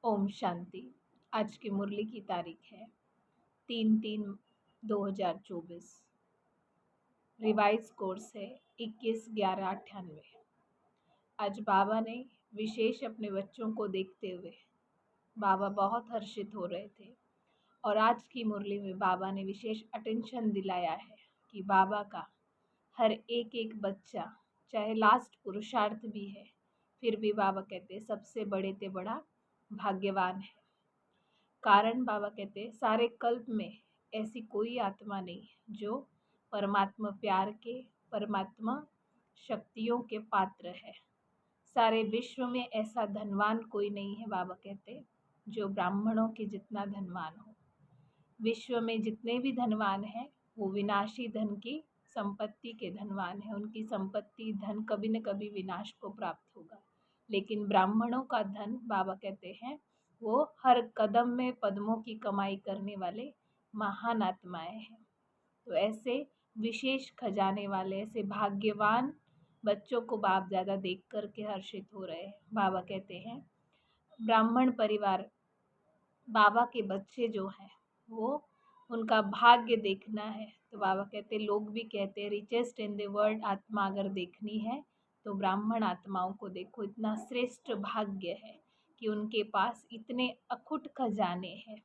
ओम शांति। आज की मुरली की तारीख है 3/3/2024। रिवाइज कोर्स है 21/11/98। आज बाबा ने विशेष अपने बच्चों को देखते हुए बाबा बहुत हर्षित हो रहे थे और आज की मुरली में बाबा ने विशेष अटेंशन दिलाया है कि बाबा का हर एक एक बच्चा चाहे लास्ट पुरुषार्थ भी है, फिर भी बाबा कहते सबसे बड़े ते बड़ा भाग्यवान है। कारण बाबा कहते सारे कल्प में ऐसी कोई आत्मा नहीं जो परमात्मा प्यार के, परमात्मा शक्तियों के पात्र है। सारे विश्व में ऐसा धनवान कोई नहीं है, बाबा कहते, जो ब्राह्मणों के जितना धनवान हो। विश्व में जितने भी धनवान हैं वो विनाशी धन की संपत्ति के धनवान है। उनकी संपत्ति धन कभी न कभी विनाश को प्राप्त होगा, लेकिन ब्राह्मणों का धन बाबा कहते हैं वो हर कदम में पद्मों की कमाई करने वाले महान आत्माएं हैं। तो ऐसे विशेष खजाने वाले, ऐसे भाग्यवान बच्चों को बाप ज़्यादा देख कर के हर्षित हो रहे हैं। बाबा कहते हैं ब्राह्मण परिवार बाबा के बच्चे जो हैं वो उनका भाग्य देखना है। तो बाबा कहते लोग भी कहते हैं रिचेस्ट इन द वर्ल्ड आत्मा अगर देखनी है तो ब्राह्मण आत्माओं को देखो। इतना श्रेष्ठ भाग्य है कि उनके पास इतने अखुट खजाने हैं।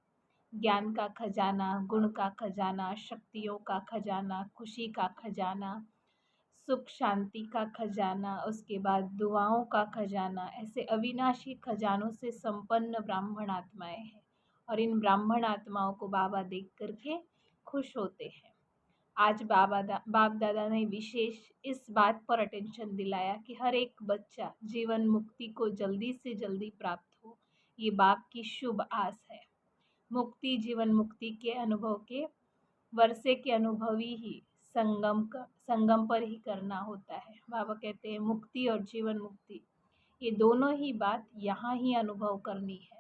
ज्ञान का खजाना, गुण का खजाना, शक्तियों का खजाना, खुशी का खजाना, सुख शांति का खजाना, उसके बाद दुआओं का खजाना। ऐसे अविनाशी खजानों से संपन्न ब्राह्मण आत्माएं हैं और इन ब्राह्मण आत्माओं को बाबा देख करके खुश होते हैं। आज बाप दादा ने विशेष इस बात पर अटेंशन दिलाया कि हर एक बच्चा जीवन मुक्ति को जल्दी से जल्दी प्राप्त हो। ये बाप की शुभ आस है। मुक्ति, जीवन मुक्ति के अनुभव के वर्षे के अनुभवी ही संगम पर ही करना होता है। बाबा कहते हैं मुक्ति और जीवन मुक्ति ये दोनों ही बात यहाँ ही अनुभव करनी है।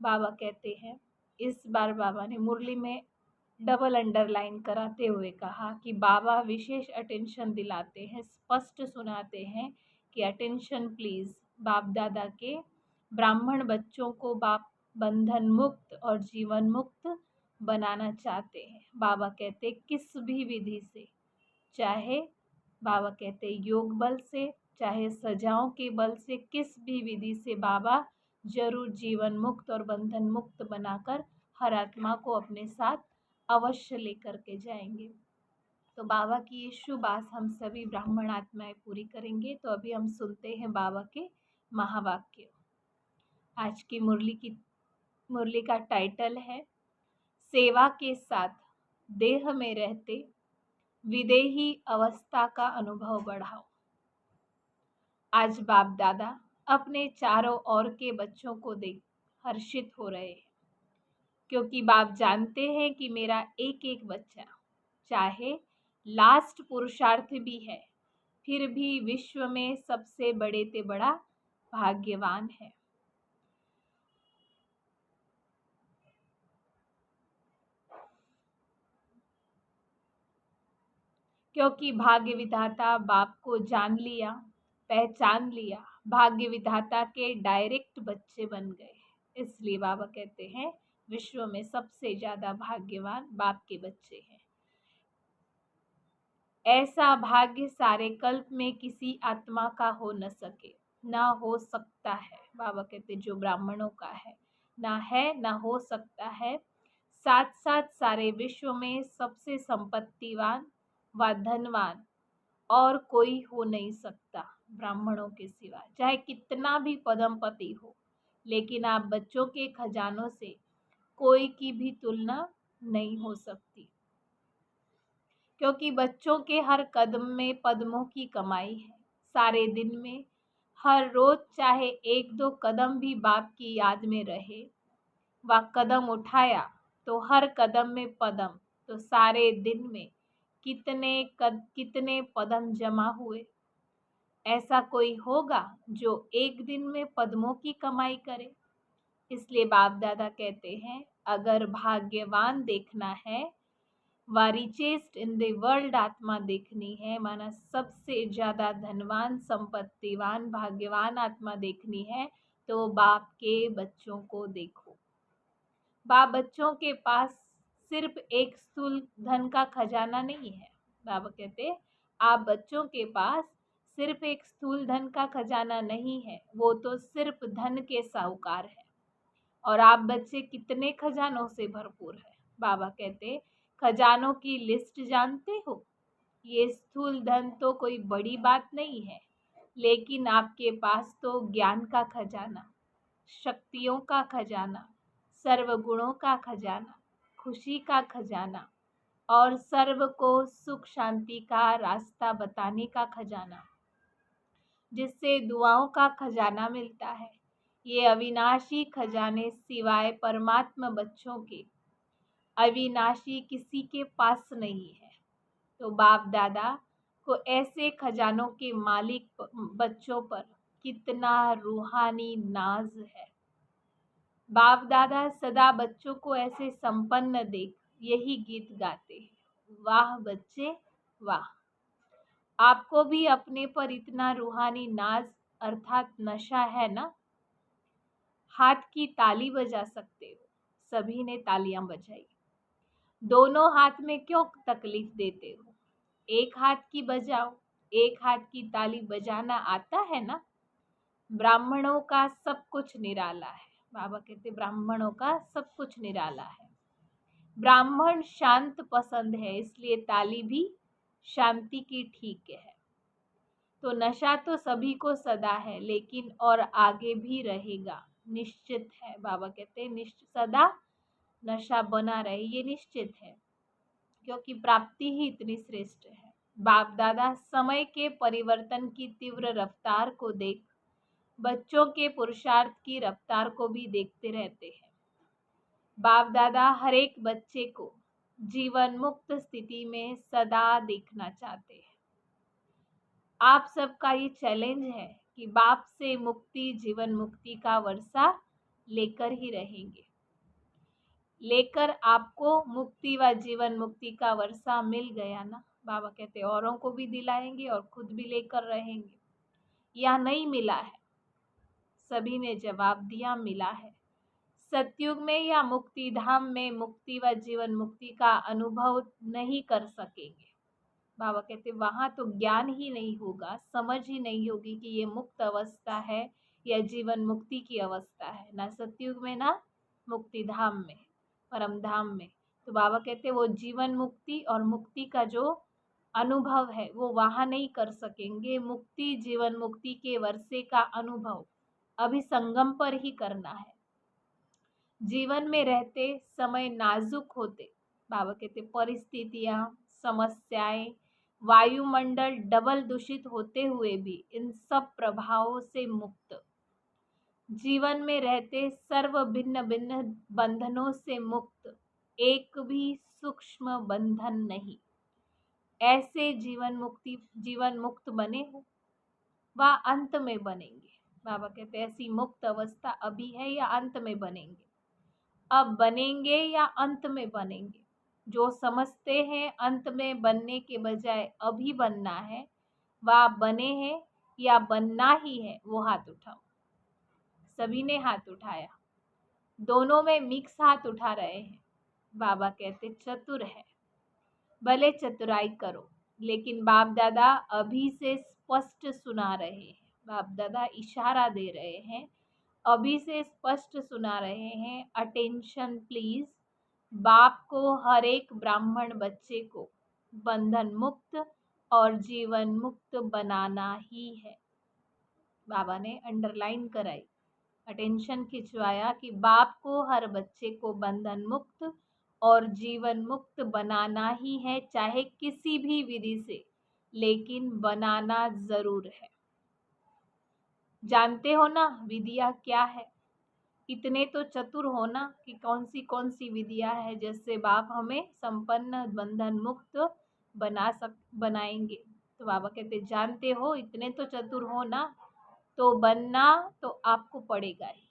बाबा कहते हैं इस बार बाबा ने मुरली में डबल अंडरलाइन कराते हुए कहा कि बाबा विशेष अटेंशन दिलाते हैं, स्पष्ट सुनाते हैं कि अटेंशन प्लीज। बाप दादा के ब्राह्मण बच्चों को बाप बंधन मुक्त और जीवन मुक्त बनाना चाहते हैं। बाबा कहते किस भी विधि से, चाहे बाबा कहते योग बल से, चाहे सजाओं के बल से, किस भी विधि से बाबा जरूर जीवन मुक्त और बंधन मुक्त बनाकर हर आत्मा को अपने साथ अवश्य लेकर के जाएंगे। तो बाबा की ये शुभ आस हम सभी ब्राह्मण आत्माएं पूरी करेंगे। तो अभी हम सुनते हैं बाबा के महावाक्य। आज की मुरली का टाइटल है सेवा के साथ देह में रहते विदेही अवस्था का अनुभव बढ़ाओ। आज बाप दादा अपने चारों ओर के बच्चों को देख हर्षित हो रहे हैं, क्योंकि बाप जानते हैं कि मेरा एक एक बच्चा चाहे लास्ट पुरुषार्थ भी है, फिर भी विश्व में सबसे बड़े ते बड़ा भाग्यवान है। क्योंकि भाग्य विधाता बाप को जान लिया, पहचान लिया, भाग्य विधाता के डायरेक्ट बच्चे बन गए। इसलिए बाबा कहते हैं विश्व में सबसे ज्यादा भाग्यवान बाप के बच्चे हैं। ऐसा भाग्य सारे कल्प में किसी आत्मा का हो न सके, ना हो सकता है। बाबा कहते जो ब्राह्मणों का है, ना है ना हो सकता है। साथ साथ सारे विश्व में सबसे संपत्तिवान व धनवान और कोई हो नहीं सकता ब्राह्मणों के सिवा, चाहे कितना भी पदमपति हो। लेकिन आप बच्चों के खजानों से कोई की भी तुलना नहीं हो सकती, क्योंकि बच्चों के हर कदम में पद्मों की कमाई है। सारे दिन में हर रोज चाहे एक दो कदम भी बाप की याद में रहे व कदम उठाया तो हर कदम में पदम, तो सारे दिन में कितने पदम जमा हुए। ऐसा कोई होगा जो एक दिन में पद्मों की कमाई करे। इसलिए बाप दादा कहते हैं अगर भाग्यवान देखना है व रिचेस्ट इन द वर्ल्ड आत्मा देखनी है, माना सबसे ज्यादा धनवान, संपत्तिवान, भाग्यवान आत्मा देखनी है, तो बाप के बच्चों को देखो। बाप बच्चों के पास सिर्फ एक स्थूल धन का खजाना नहीं है। बाबा कहते आप बच्चों के पास सिर्फ एक स्थूल धन का खजाना नहीं है, वो तो सिर्फ धन के साहूकार है। और आप बच्चे कितने खजानों से भरपूर है। बाबा कहते खजानों की लिस्ट जानते हो। ये स्थूल धन तो कोई बड़ी बात नहीं है, लेकिन आपके पास तो ज्ञान का खजाना, शक्तियों का खजाना, सर्व गुणों का खजाना, खुशी का खजाना और सर्व को सुख शांति का रास्ता बताने का खजाना, जिससे दुआओं का खजाना मिलता है। ये अविनाशी खजाने सिवाय परमात्मा बच्चों के अविनाशी किसी के पास नहीं है। तो बाप दादा को ऐसे खजानों के मालिक बच्चों पर कितना रूहानी नाज है। बाप दादा सदा बच्चों को ऐसे संपन्न देख यही गीत गाते हैं, वाह बच्चे वाह। आपको भी अपने पर इतना रूहानी नाज अर्थात नशा है ना। हाथ की ताली बजा सकते हो। सभी ने तालियां बजाई। दोनों हाथ में क्यों तकलीफ देते हो? एक हाथ की बजाओ। एक हाथ की ताली बजाना आता है ना। ब्राह्मणों का सब कुछ निराला है। बाबा कहते ब्राह्मणों का सब कुछ निराला है। ब्राह्मण शांत पसंद है, इसलिए ताली भी शांति की ठीक है। तो नशा तो सभी को सदा है, लेकिन और आगे भी रहेगा, निश्चित है। बाबा कहते हैं निश्चित सदा नशा बना रहे, ये निश्चित है, क्योंकि प्राप्ति ही इतनी श्रेष्ठ है। बाप दादा समय के परिवर्तन की तीव्र रफ्तार को देख बच्चों के पुरुषार्थ की रफ्तार को भी देखते रहते हैं। बाप दादा हर एक बच्चे को जीवन मुक्त स्थिति में सदा देखना चाहते हैं। आप सबका ये चैलेंज है कि बाप से मुक्ति जीवन मुक्ति का वर्षा लेकर ही रहेंगे। लेकर आपको मुक्ति व जीवन मुक्ति का वर्षा मिल गया ना। बाबा कहते औरों को भी दिलाएंगे और खुद भी लेकर रहेंगे। या नहीं मिला है? सभी ने जवाब दिया मिला है। सतयुग में या मुक्ति धाम में मुक्ति व जीवन मुक्ति का अनुभव नहीं कर सकेंगे। बाबा कहते वहां तो ज्ञान ही नहीं होगा, समझ ही नहीं होगी कि ये मुक्त अवस्था है या जीवन मुक्ति की अवस्था है, ना सतयुग में ना मुक्ति धाम में, परम धाम में। तो बाबा कहते वो जीवन मुक्ति और मुक्ति का जो अनुभव है वो वहां नहीं कर सकेंगे। मुक्ति जीवन मुक्ति के वर्षे का अनुभव अभी संगम पर ही करना है। जीवन में रहते समय नाजुक होते, बाबा कहते परिस्थितियां, समस्याएं, वायुमंडल डबल दूषित होते हुए भी इन सब प्रभावों से मुक्त, जीवन में रहते सर्व भिन्न भिन्न बंधनों से मुक्त, एक भी सूक्ष्म बंधन नहीं, ऐसे जीवन मुक्त बने हो व अंत में बनेंगे। बाबा कहते ऐसी मुक्त अवस्था अभी है या अंत में बनेंगे? अब बनेंगे या अंत में बनेंगे? जो समझते हैं अंत में बनने के बजाय अभी बनना है, वह बने हैं या बनना ही है, वो हाथ उठाओ। सभी ने हाथ उठाया। दोनों में मिक्स हाथ उठा रहे हैं। बाबा कहते चतुर है, भले चतुराई करो, लेकिन बाप दादा अभी से स्पष्ट सुना रहे हैं। बाप दादा इशारा दे रहे हैं, अभी से स्पष्ट सुना रहे हैं। Attention please. बाप को हर एक ब्राह्मण बच्चे को बंधन मुक्त और जीवन मुक्त बनाना ही है। बाबा ने अंडरलाइन कराई, अटेंशन खिंचवाया कि बाप को हर बच्चे को बंधन मुक्त और जीवन मुक्त बनाना ही है, चाहे किसी भी विधि से, लेकिन बनाना जरूर है। जानते हो ना विधियां क्या है? इतने तो चतुर हो ना कि कौन सी विधियां है जिससे बाप हमें संपन्न बंधन मुक्त बनाएंगे। तो बाबा कहते जानते हो, इतने तो चतुर हो ना, तो बनना तो आपको पड़ेगा ही।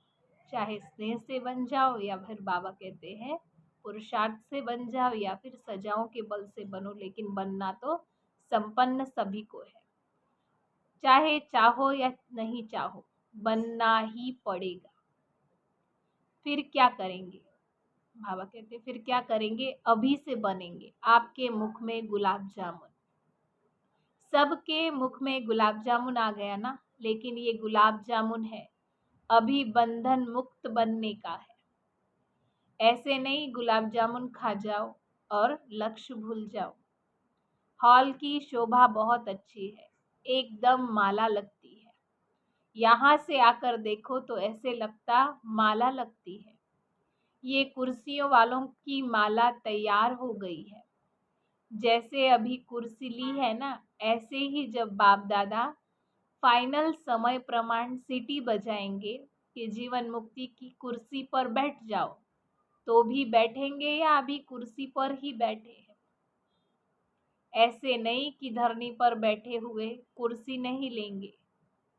चाहे स्नेह से बन जाओ या फिर बाबा कहते हैं पुरुषार्थ से बन जाओ या फिर सजाओं के बल से बनो, लेकिन बनना तो संपन्न सभी को है, चाहे चाहो या नहीं चाहो। बनना ही पड़ेगा। फिर क्या करेंगे? बाबा कहते फिर क्या करेंगे? अभी से बनेंगे आपके मुख में गुलाब जामुन। सबके मुख में गुलाब जामुन आ गया ना, लेकिन ये गुलाब जामुन है, अभी बंधन मुक्त बनने का है। ऐसे नहीं गुलाब जामुन खा जाओ और लक्ष्य भूल जाओ। हॉल की शोभा बहुत अच्छी है, एकदम माला लगती है। यहाँ से आकर देखो तो ऐसे लगता माला लगती है। ये कुर्सियों वालों की माला तैयार हो गई है। जैसे अभी कुर्सी ली है ना, ऐसे ही जब बाप दादा फाइनल समय प्रमाण सीटी बजाएंगे कि जीवन मुक्ति की कुर्सी पर बैठ जाओ, तो भी बैठेंगे या अभी कुर्सी पर ही बैठे हैं? ऐसे नहीं कि धरनी पर बैठे हुए कुर्सी नहीं लेंगे।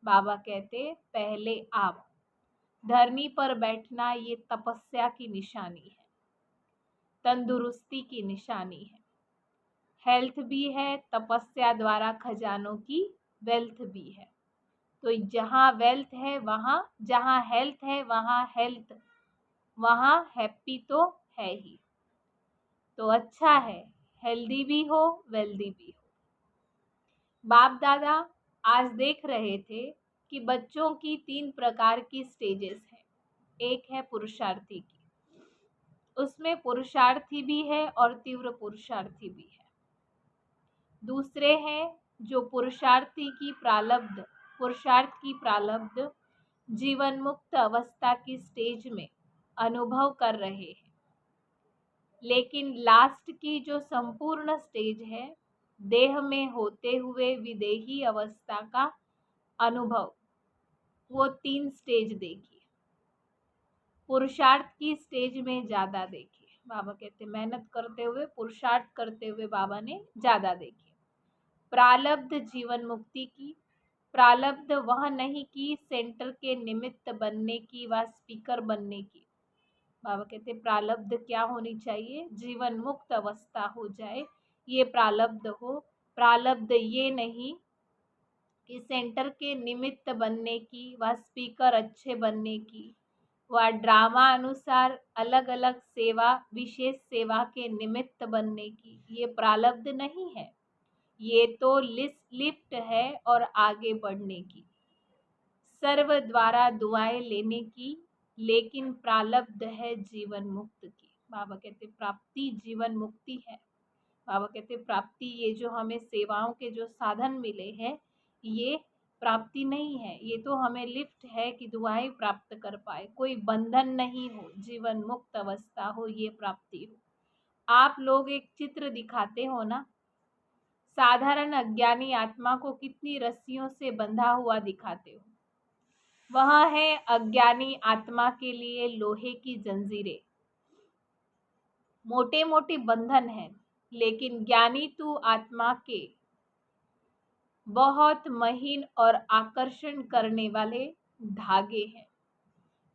बाबा कहते पहले आप। धरनी पर बैठना ये तपस्या की निशानी है, तंदुरुस्ती की निशानी है। हेल्थ भी है, तपस्या द्वारा खजानों की वेल्थ भी है। तो जहाँ वेल्थ है वहाँ, जहाँ हेल्थ है वहाँ हेल्थ, वहाँ हैप्पी तो है ही। तो अच्छा है, हेल्दी भी हो वेल्दी भी हो। बाप दादा आज देख रहे थे कि बच्चों की 3 प्रकार की स्टेजेस हैं। एक है पुरुषार्थी की, उसमें पुरुषार्थी भी है और तीव्र पुरुषार्थी भी है। दूसरे हैं जो पुरुषार्थी की प्रारब्ध, पुरुषार्थ की प्रारब्ध जीवन मुक्त अवस्था की स्टेज में अनुभव कर रहे हैं। लेकिन लास्ट की जो संपूर्ण स्टेज है, देह में होते हुए विदेही अवस्था का अनुभव, वो 3 स्टेज देखिए। पुरुषार्थ की स्टेज में ज्यादा देखिए। बाबा कहते मेहनत करते हुए, पुरुषार्थ करते हुए बाबा ने ज्यादा देखी। प्रारब्ध जीवन मुक्ति की, प्रारब्ध वह नहीं कि सेंटर के निमित्त बनने की व स्पीकर बनने की। बाबा कहते प्रारब्ध क्या होनी चाहिए? जीवन मुक्त अवस्था हो जाए, ये प्रारब्ध हो। प्रारब्ध ये नहीं कि सेंटर के निमित्त बनने की व स्पीकर अच्छे बनने की व ड्रामा अनुसार अलग अलग सेवा, विशेष सेवा के निमित्त बनने की, ये प्रारब्ध नहीं है। ये तो लिफ्ट है और आगे बढ़ने की, सर्व द्वारा दुआएं लेने की, लेकिन प्रारब्ध है जीवन मुक्त की। बाबा कहते प्राप्ति जीवन मुक्ति है। बाबा कहते प्राप्ति ये जो हमें सेवाओं के जो साधन मिले हैं, ये प्राप्ति नहीं है, ये तो हमें लिफ्ट है कि दुआएं प्राप्त कर पाए। कोई बंधन नहीं हो, जीवन मुक्त अवस्था हो, ये प्राप्ति हो। आप लोग एक चित्र दिखाते हो ना, साधारण अज्ञानी आत्मा को कितनी रस्सियों से बंधा हुआ दिखाते हो। वह है अज्ञानी आत्मा के लिए लोहे की जंजीरें, मोटे मोटे बंधन हैं, लेकिन ज्ञानी तू आत्मा के बहुत महीन और आकर्षण करने वाले धागे हैं।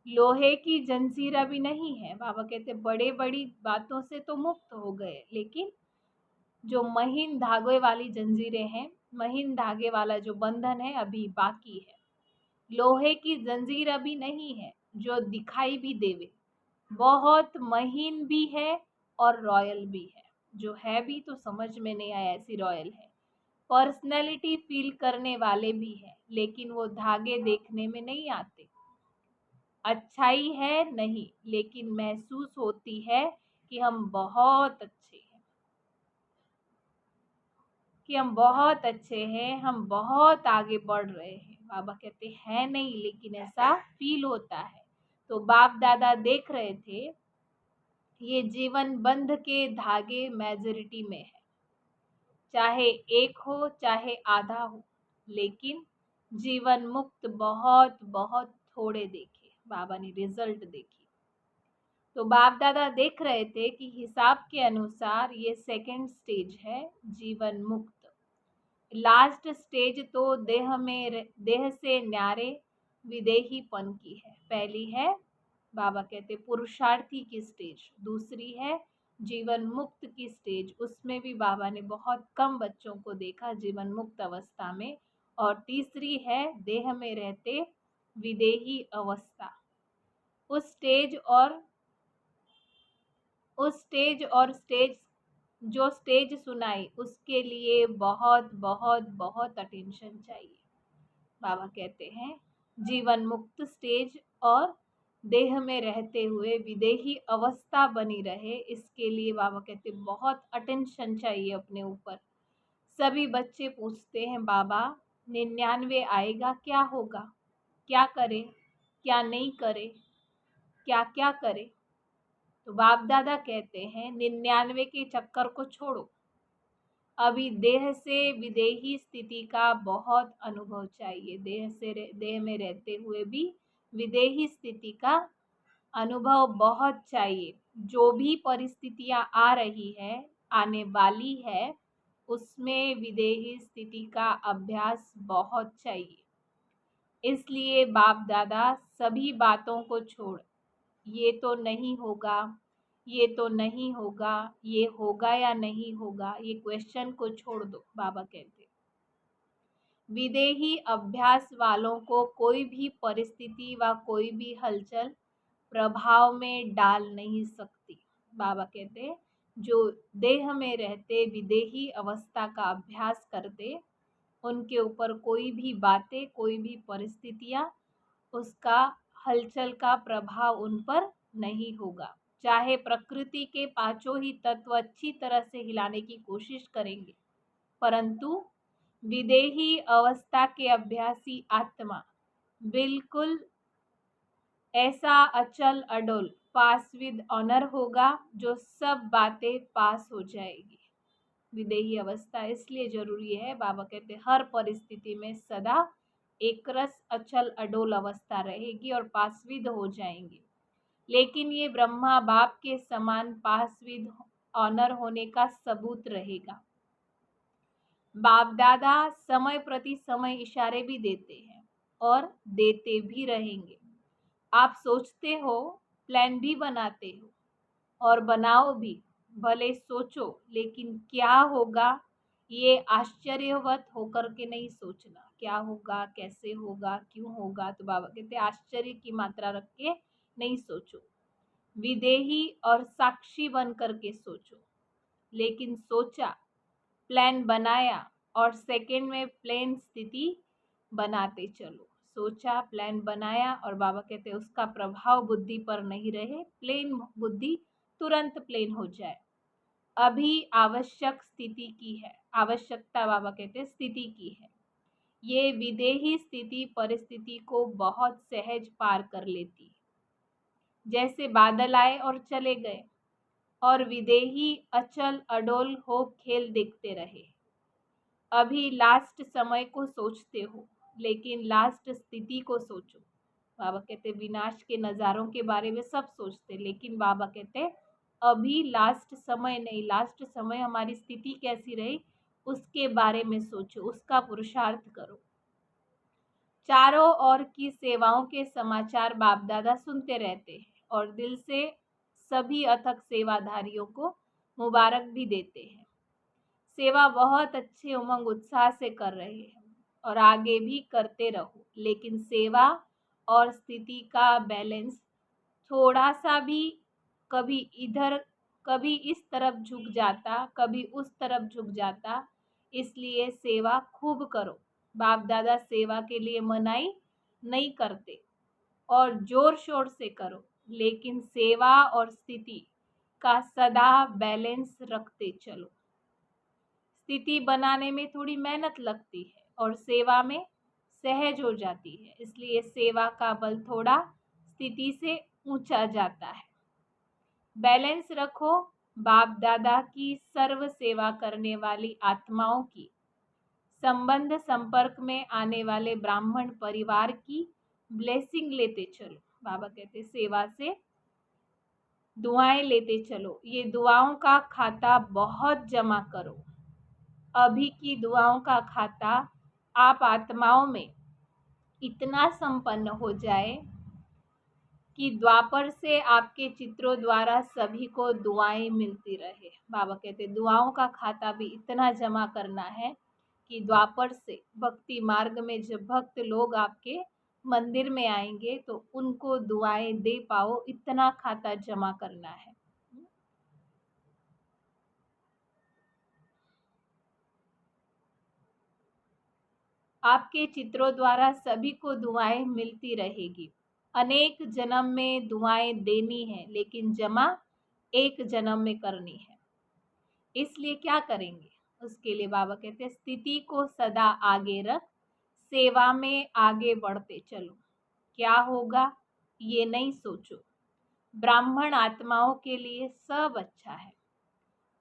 लोहे की जंजीर अभी नहीं है। बाबा कहते बड़े बड़ी बातों से तो मुक्त हो गए, लेकिन जो महीन धागे वाली जंजीरें हैं, महीन धागे वाला जो बंधन है अभी बाकी है। लोहे की जंजीर अभी नहीं है जो दिखाई भी देवे, बहुत महीन भी है और रॉयल भी है। जो है भी तो समझ में नहीं आया ऐसी रॉयल है। पर्सनैलिटी फील करने वाले भी हैं, लेकिन वो धागे देखने में नहीं आते। अच्छाई है नहीं, लेकिन महसूस होती है कि हम बहुत अच्छे हैं, कि हम बहुत अच्छे हैं, हम बहुत आगे बढ़ रहे हैं। बाबा कहते हैं नहीं, लेकिन ऐसा फील होता है। तो बाप दादा देख रहे थे, ये जीवन बंध के धागे मेजॉरिटी में है, चाहे एक हो चाहे आधा हो, लेकिन जीवन मुक्त बहुत बहुत थोड़े देखे। बाबा ने रिजल्ट देखी। तो बाप दादा देख रहे थे कि हिसाब के अनुसार ये सेकंड स्टेज है जीवन मुक्त। लास्ट स्टेज तो देह से न्यारे विदेहीपन की है। पहली है बाबा कहते पुरुषार्थी की स्टेज, दूसरी है जीवन मुक्त की स्टेज, उसमें भी बाबा ने बहुत कम बच्चों को देखा जीवन मुक्त अवस्था में, और तीसरी है देह में रहते विदेही अवस्था। उस स्टेज और स्टेज जो स्टेज सुनाई उसके लिए बहुत बहुत बहुत अटेंशन चाहिए। बाबा कहते हैं जीवन मुक्त स्टेज और देह में रहते हुए विदेही अवस्था बनी रहे, इसके लिए बाबा कहते बहुत अटेंशन चाहिए अपने ऊपर। सभी बच्चे पूछते हैं बाबा 99 आएगा, क्या होगा, क्या करे, क्या नहीं करे, क्या क्या करे। तो बाप दादा कहते हैं 99 के चक्कर को छोड़ो, अभी देह से विदेही स्थिति का बहुत अनुभव चाहिए। देह में रहते हुए भी विदेही स्थिति का अनुभव बहुत चाहिए। जो भी परिस्थितियां आ रही है, आने वाली है, उसमें विदेही स्थिति का अभ्यास बहुत चाहिए। इसलिए बाप दादा सभी बातों को छोड़, ये तो नहीं होगा, ये तो नहीं होगा, ये होगा या नहीं होगा, ये क्वेश्चन को छोड़ दो। बाबा कहते विदेही अभ्यास वालों को कोई भी परिस्थिति व कोई भी हलचल प्रभाव में डाल नहीं सकती। बाबा कहते जो देह में रहते विदेही अवस्था का अभ्यास करते, उनके ऊपर कोई भी बातें, कोई भी परिस्थितियां, उसका हलचल का प्रभाव उन पर नहीं होगा। चाहे प्रकृति के पांचों ही तत्व अच्छी तरह से हिलाने की कोशिश करेंगे, परंतु विदेही अवस्था के अभ्यासी आत्मा बिल्कुल ऐसा अचल अडोल पास विद ऑनर होगा जो सब बातें पास हो जाएगी। विदेही अवस्था इसलिए जरूरी है, बाबा कहते हर परिस्थिति में सदा एक रस अचल अडोल अवस्था रहेगी और पासविद हो जाएंगे। लेकिन ये ब्रह्मा बाप के समान पासविद ऑनर होने का सबूत रहेगा। बाप दादा समय प्रति समय इशारे भी देते हैं और देते भी रहेंगे। आप सोचते हो, प्लान भी बनाते हो और बनाओ भी, भले सोचो, लेकिन क्या होगा ये आश्चर्यवत होकर के नहीं सोचना। क्या होगा, कैसे होगा, क्यों होगा, तो बाबा कहते आश्चर्य की मात्रा रख के नहीं सोचो, विदेही और साक्षी बन करके सोचो। लेकिन सोचा, प्लान बनाया और सेकंड में प्लेन स्थिति बनाते चलो। सोचा, प्लान बनाया और बाबा कहते उसका प्रभाव बुद्धि पर नहीं रहे, प्लेन बुद्धि तुरंत प्लेन हो जाए। अभी आवश्यक स्थिति की है, आवश्यकता बाबा कहते स्थिति की है। ये विदेही स्थिति परिस्थिति को बहुत सहज पार कर लेती है। जैसे बादल आए और चले गए और विदेही अचल अडोल हो खेल देखते रहे। अभी लास्ट समय को सोचते हो, लेकिन लास्ट स्थिति को सोचो। बाबा कहते विनाश के नज़ारों के बारे में सब सोचते, लेकिन बाबा कहते अभी लास्ट समय नहीं, लास्ट समय हमारी स्थिति कैसी रही उसके बारे में सोचो, उसका पुरुषार्थ करो। चारों ओर की सेवाओं के समाचार बाप दादा सुनते रहते हैं और दिल से सभी अथक सेवाधारियों को मुबारक भी देते हैं। सेवा बहुत अच्छे उमंग उत्साह से कर रहे हैं और आगे भी करते रहो, लेकिन सेवा और स्थिति का बैलेंस थोड़ा सा भी कभी इधर, कभी इस तरफ झुक जाता, कभी उस तरफ झुक जाता, इसलिए सेवा खूब करो। बाप दादा सेवा के लिए मनाही नहीं करते और जोर शोर से करो, लेकिन सेवा और स्थिति का सदा बैलेंस रखते चलो। स्थिति बनाने में थोड़ी मेहनत लगती है और सेवा में सहज हो जाती है, इसलिए सेवा का बल थोड़ा स्थिति से ऊंचा जाता है। बैलेंस रखो। बाप दादा की सर्व सेवा करने वाली आत्माओं की, संबंध संपर्क में आने वाले ब्राह्मण परिवार की ब्लेसिंग लेते चलो। बाबा कहते सेवा से दुआएं लेते चलो। ये दुआओं का खाता बहुत जमा करो। अभी की दुआओं का खाता आप आत्माओं में इतना संपन्न हो जाए कि द्वापर से आपके चित्रों द्वारा सभी को दुआएं मिलती रहे। बाबा कहते दुआओं का खाता भी इतना जमा करना है कि द्वापर से भक्ति मार्ग में जब भक्त लोग आपके मंदिर में आएंगे तो उनको दुआएं दे पाओ, इतना खाता जमा करना है। आपके चित्रों द्वारा सभी को दुआएं मिलती रहेगी। अनेक जन्म में दुआएं देनी है, लेकिन जमा एक जन्म में करनी है। इसलिए क्या करेंगे? उसके लिए बाबा कहते हैं स्थिति को सदा आगे रख, सेवा में आगे बढ़ते चलो। क्या होगा ये नहीं सोचो। ब्राह्मण आत्माओं के लिए सब अच्छा है,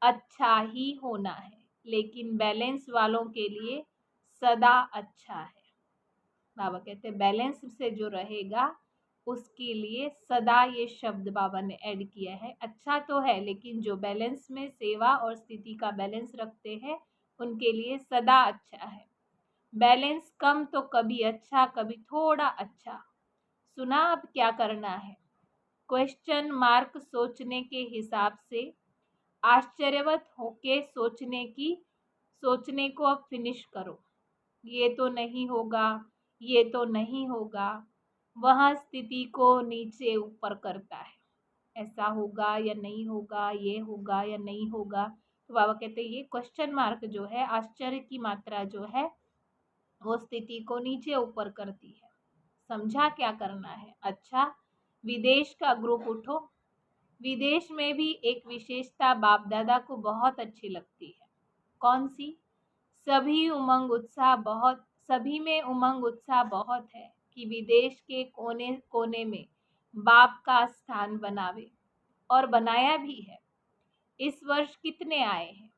अच्छा ही होना है, लेकिन बैलेंस वालों के लिए सदा अच्छा है। बाबा कहते हैं बैलेंस से जो रहेगा उसके लिए सदा, ये शब्द बाबा ने ऐड किया है। अच्छा तो है, लेकिन जो बैलेंस में सेवा और स्थिति का बैलेंस रखते हैं उनके लिए सदा अच्छा है। बैलेंस कम तो कभी अच्छा, कभी थोड़ा अच्छा। सुना अब क्या करना है? क्वेश्चन मार्क सोचने के हिसाब से आश्चर्यवत होके सोचने को अब फिनिश करो। ये तो नहीं होगा, ये तो नहीं होगा, वह स्थिति को नीचे ऊपर करता है। ऐसा होगा या नहीं होगा, ये होगा या नहीं होगा। तो बाबा कहते हैं ये क्वेश्चन मार्क जो है, आश्चर्य की मात्रा जो है, वो स्थिति को नीचे ऊपर करती है। समझा क्या करना है? अच्छा, विदेश का ग्रुप उठो। विदेश में भी एक विशेषता बाप दादा को बहुत अच्छी लगती है। कौन सी? सभी में उमंग उत्साह बहुत है कि विदेश के कोने कोने में बाप का स्थान बनावे, और बनाया भी है। इस वर्ष कितने आए हैं?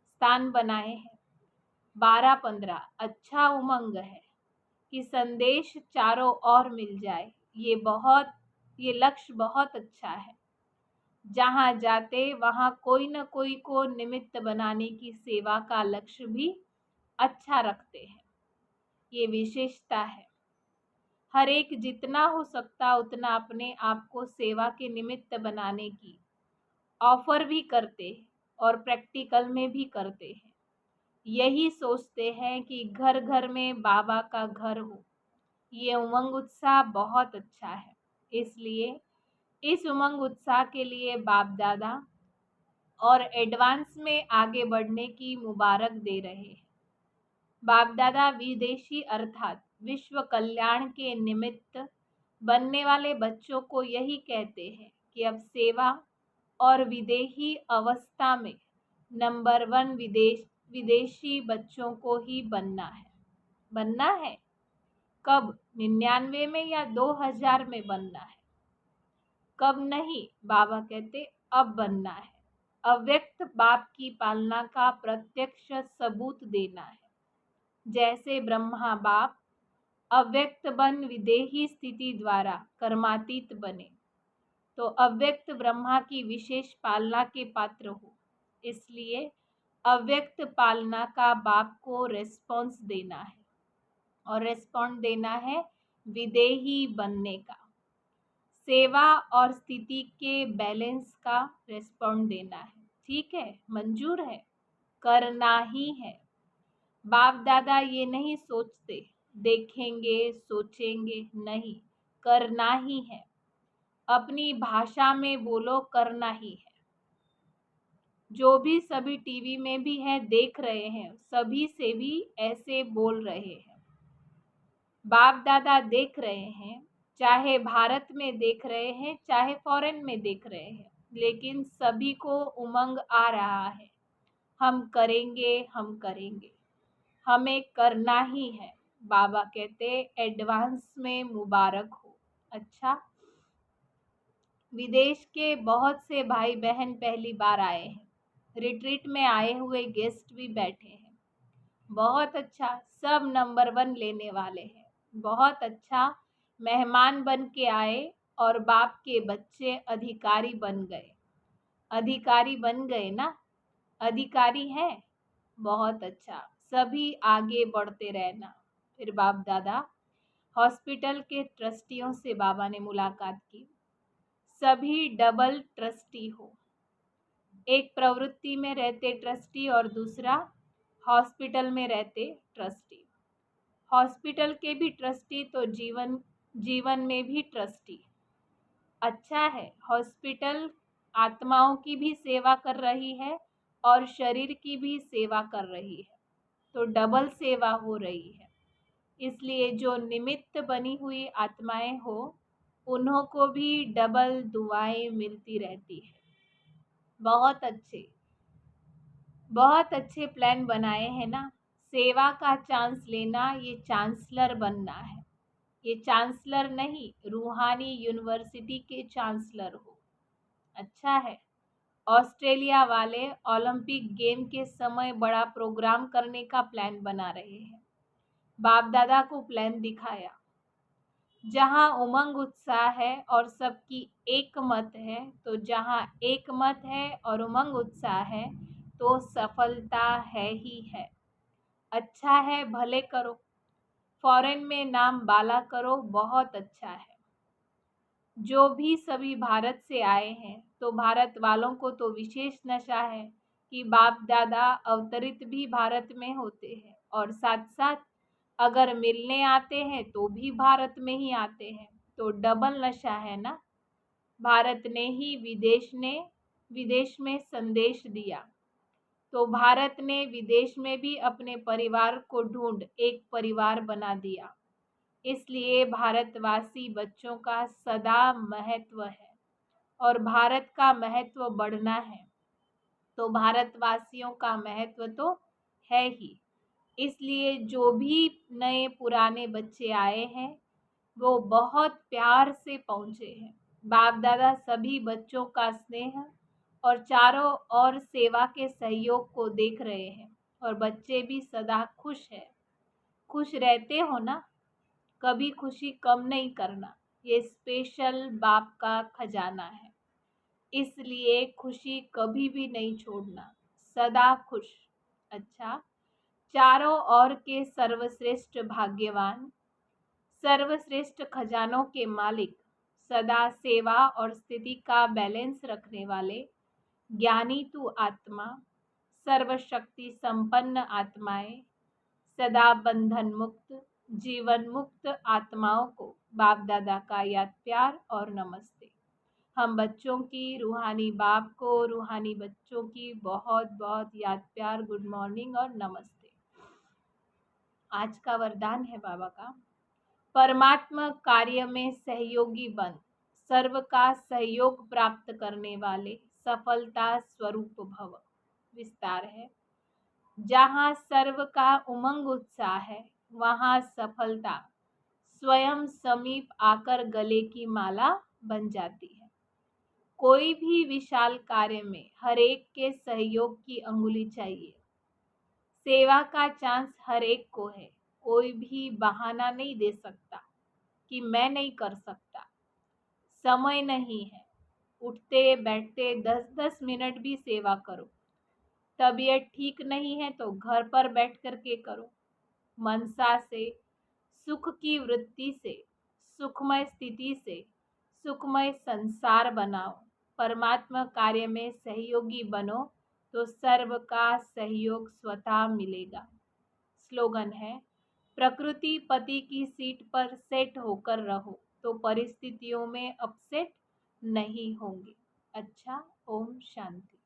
स्थान बनाए हैं 12-15। अच्छा उमंग है कि संदेश चारों ओर मिल जाए। ये लक्ष्य बहुत अच्छा है। जहाँ जाते वहाँ कोई न कोई को निमित्त बनाने की सेवा का लक्ष्य भी अच्छा रखते हैं। ये विशेषता है। हर एक जितना हो सकता उतना अपने आप को सेवा के निमित्त बनाने की ऑफर भी करते हैं और प्रैक्टिकल में भी करते हैं। यही सोचते हैं कि घर घर में बाबा का घर हो। ये उमंग उत्साह बहुत अच्छा है। इसलिए इस उमंग उत्साह के लिए बाप दादा और एडवांस में आगे बढ़ने की मुबारक दे रहे हैं। बाप दादा विदेशी अर्थात विश्व कल्याण के निमित्त बनने वाले बच्चों को यही कहते हैं कि अब सेवा और विदेही अवस्था में नंबर 1 विदेशी बच्चों को ही बनना है। बनना है कब? 99 में या 2000 में बनना है? कब नहीं, बाबा कहते अब बनना है। अव्यक्त बाप की पालना का प्रत्यक्ष सबूत देना है। जैसे ब्रह्मा बाप अव्यक्त बन विदेही स्थिति द्वारा कर्मातीत बने, तो अव्यक्त ब्रह्मा की विशेष पालना के पात्र हो। इसलिए अव्यक्त पालना का बाप को रेस्पॉन्स देना है, और रेस्पॉन्ड देना है विदेही बनने का। सेवा और स्थिति के बैलेंस का रेस्पॉन्ड देना है। ठीक है, मंजूर है, करना ही है। बाप दादा ये नहीं सोचते देखेंगे सोचेंगे, नहीं, करना ही है। अपनी भाषा में बोलो, करना ही है। जो भी सभी टीवी में भी है देख रहे हैं, सभी से भी ऐसे बोल रहे हैं। बाप दादा देख रहे हैं, चाहे भारत में देख रहे हैं चाहे फॉरेन में देख रहे हैं, लेकिन सभी को उमंग आ रहा है, हम करेंगे, हम करेंगे, हमें करना ही है। बाबा कहते एडवांस में मुबारक हो। अच्छा, विदेश के बहुत से भाई बहन पहली बार आए हैं। रिट्रीट में आए हुए गेस्ट भी बैठे हैं। बहुत अच्छा, सब नंबर 1 लेने वाले हैं। बहुत अच्छा, मेहमान बन के आए और बाप के बच्चे अधिकारी बन गए। अधिकारी बन गए ना? अधिकारी हैं? बहुत अच्छा, सभी आगे बढ़ते रहना। फिर बाप दादा हॉस्पिटल के ट्रस्टियों से बाबा ने मुलाकात की। सभी डबल ट्रस्टी हो, एक प्रवृत्ति में रहते ट्रस्टी और दूसरा हॉस्पिटल में रहते ट्रस्टी। हॉस्पिटल के भी ट्रस्टी तो जीवन जीवन में भी ट्रस्टी। अच्छा है, हॉस्पिटल आत्माओं की भी सेवा कर रही है और शरीर की भी सेवा कर रही है, तो डबल सेवा हो रही है। इसलिए जो निमित्त बनी हुई आत्माएं हो, उन्हों को भी डबल दुआएं मिलती रहती है। बहुत अच्छे, बहुत अच्छे प्लान बनाए हैं ना। सेवा का चांस लेना, ये चांसलर बनना है। ये चांसलर नहीं, रूहानी यूनिवर्सिटी के चांसलर हो। अच्छा है। ऑस्ट्रेलिया वाले ओलंपिक गेम के समय बड़ा प्रोग्राम करने का प्लान बना रहे हैं। बाप दादा को प्लान दिखाया। जहां उमंग उत्साह है और सबकी एक मत है, तो जहां एक मत है और उमंग उत्साह है, तो सफलता है ही है। अच्छा है, भले करो। फॉरेन में नाम बाला करो, बहुत अच्छा है। जो भी सभी भारत से आए हैं, तो भारत वालों को तो विशेष नशा है कि बाप दादा अवतरित भी भारत में होते हैं और साथ साथ अगर मिलने आते हैं तो भी भारत में ही आते हैं, तो डबल नशा है ना। भारत ने ही विदेश में संदेश दिया, तो भारत ने विदेश में भी अपने परिवार को ढूंढ एक परिवार बना दिया। इसलिए भारतवासी बच्चों का सदा महत्व है और भारत का महत्व बढ़ना है, तो भारतवासियों का महत्व तो है ही। इसलिए जो भी नए पुराने बच्चे आए हैं, वो बहुत प्यार से पहुंचे हैं। बाप दादा सभी बच्चों का स्नेह और चारों ओर सेवा के सहयोग को देख रहे हैं और बच्चे भी सदा खुश है। खुश रहते हो ना, कभी खुशी कम नहीं करना, ये स्पेशल बाप का खजाना है। इसलिए खुशी कभी भी नहीं छोड़ना, सदा खुश। अच्छा, चारों ओर के सर्वश्रेष्ठ भाग्यवान, सर्वश्रेष्ठ खजानों के मालिक, सदा सेवा और स्थिति का बैलेंस रखने वाले ज्ञानी तू आत्मा, सर्वशक्ति संपन्न आत्माएं, सदा बंधन मुक्त, जीवन मुक्त आत्माओं को बाप दादा का याद प्यार और नमस्ते। हम बच्चों की रूहानी बाप को रूहानी बच्चों की बहुत बहुत याद प्यार, गुड मॉर्निंग और नमस्ते। आज का वरदान है बाबा का, परमात्मा कार्य में सहयोगी बन, सर्व का सहयोग प्राप्त करने वाले सफलता स्वरूप भव। विस्तार है, जहाँ सर्व का उमंग उत्साह है, वहाँ सफलता स्वयं समीप आकर गले की माला बन जाती है। कोई भी विशाल कार्य में हर एक के सहयोग की अंगुली चाहिए। सेवा का चांस हर एक को है, कोई भी बहाना नहीं दे सकता कि मैं नहीं कर सकता। समय नहीं है, उठते बैठते 10-10 मिनट भी सेवा करो। तबीयत ठीक नहीं है तो घर पर बैठ कर के करो। मनसा से, सुख की वृत्ति से, सुखमय स्थिति से सुखमय संसार बनाओ। परमात्मा कार्य में सहयोगी बनो, तो सर्व का सहयोग स्वतः मिलेगा। स्लोगन है, प्रकृति पति की सीट पर सेट होकर रहो, तो परिस्थितियों में अपसेट नहीं होंगे। अच्छा, ओम शांति।